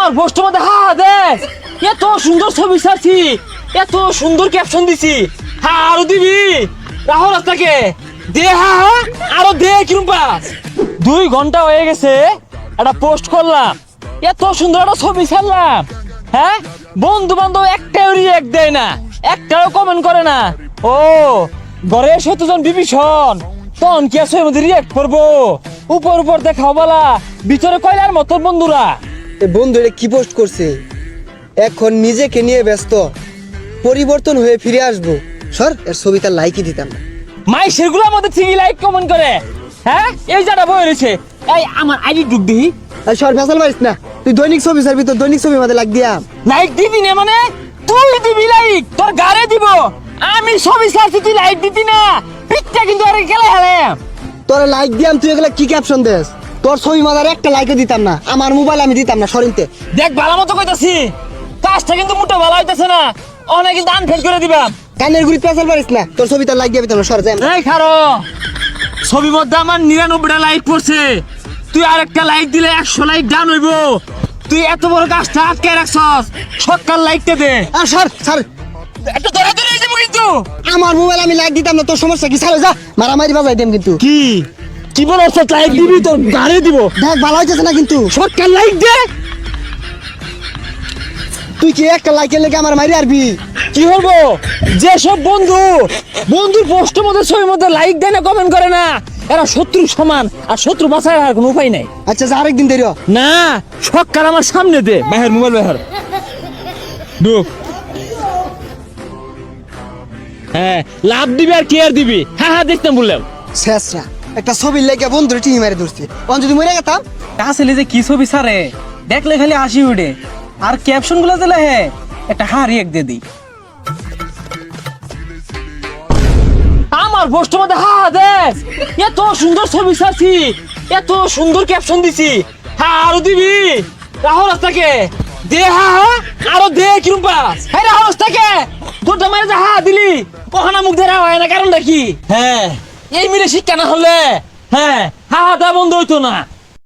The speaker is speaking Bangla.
আমার পোস্টের মধ্যে হা দেখ, এত সুন্দর ছবি ছাড়ছি, এত সুন্দর ক্যাপশন দিছি। হ্যাঁ আরো দিবি, রাহুল রাস্তাকে দে। হ্যাঁ আরো দে। কিরম পাস 2 ঘন্টা হয়ে গেছে, একটা পোস্ট করলাম, এত সুন্দর একটা ছবি ছাড়লাম। হ্যাঁ বন্ধু বান্ধব একটাও রিয়েক্ট দেয় না, একটাও কমেন্ট করে না। ও ঘরে 17 জন বিভীষণ, তখন কি আছে মধ্যে রিয়েক্ট করবো? উপর উপর দেখাও বলা, ভিতরে কয়লার মতো বন্ধুরা। বন্ধুরা কি পোস্ট করছে, এখন নিজেকে নিয়ে ব্যস্ত, পরিবর্তন হয়ে ফিরে আসবো। সর, এর ছবিটা লাইকই দিতাম না। মাই সেগুলো আমাদের ঠিকই লাইক কমেন্ট করে। হ্যাঁ এই যাটা বই রয়েছে, এই আমার আইডি ঢুক দিই। আর সর ফেসাল মারিস না, তুই দৈনিক ছবি ছাড়বি, তোর দৈনিক ছবি আমাদের লাইক দিয়া। লাইক দিবি না মানে? তুই দিবি লাইক, তোর গাড়ে দিব। আমি ছবি ছাড়ছি, তুই লাইক দিবি না, পিকটা কিন্তু আরে গেলে হেলে। তোর লাইক দিয়াম, তুই এগুলা কি ক্যাপশন দেস? তোর ছবি মাদার একটা লাইকও দিতাম না, আমার মোবাইল আমি দিতাম না সরিনতে। দেখ ভালো মতো কইতাছি, কাজটা কিন্তু মোটা ভালো হইতাছে না, অনেক কিন্তু আনফেল করে দিবাম। কানের গুড়ি ফেসাল মারিস না, তোর ছবিটা লাইক দিবি না, সর যাই। এই খারো, ছবির মধ্যে আমার 99টা লাইক পড়ছে, তুই আরেকটা লাইক দিলে 100 লাইক ডাউন হইব। তুই এত বড় কাজটা আটকে রাখছস, সকাল লাইকটা দে। আর সর সর, একটা ধরা ধরে যাবো কিন্তু। আমার মোবাইল আমি লাইক দিতাম না, তোর সমস্যা কি? ছাড়ো যা, মারামারি বাজাই দেম কিন্তু। কি কি বলছ? লাইক দিবি, তোর গাড়ি দিব। দেখ ভালো হইতেছে না কিন্তু। সকাল লাইক দে। তুই কি একটা লাইকের লেগে আমার মারি আরবি? কি হবো? যেসব বন্ধু বন্ধুর পোস্টের মধ্যে ছবির মধ্যে লাইক দেয় না, কমেন্ট করে না, এরা শত্রু সমান, আর শত্রু বাঁচার আর কোনো উপায় নাই। আচ্ছা যা, আরেকদিন দেরি হ। না, সকাল আমার সামনে দে, বাহির মোবাইল বাহির ঢুক। হ্যাঁ লাভ দিবি আর কেয়ার দিবি। হ্যাঁ হ্যাঁ দেখতাম বললাম। শেষরা একটা ছবির লেগে বন্ধুরে টিহি মারি ধরছে, অন যদি মরে গেতাম। আসলে যে কি ছবি ছাড়ে, দেখলে খালি হাসি উঠে, আর ক্যাপশন গুলো দিলে হে একটা হারি এক দিয়ে দিই। আমার পোস্টের মধ্যে হা দেখ, এত সুন্দর ছবি ছাড়ছি, এত সুন্দর ক্যাপশন দিছি। হ্যাঁ আরো দিবি, রাহুল রাস্তাকে দে। হ্যাঁ আরো দে। কিরম পাস? হ্যাঁ রাহুল রাস্তাকে দুটা মারে যা হা দিলি, ওখানে মুখ ধরা হয় না, কারণটা কি? হ্যাঁ এই মিলে শিক্ষা না হলে হ্যাঁ হা হা তা বন্ধ হইতো না।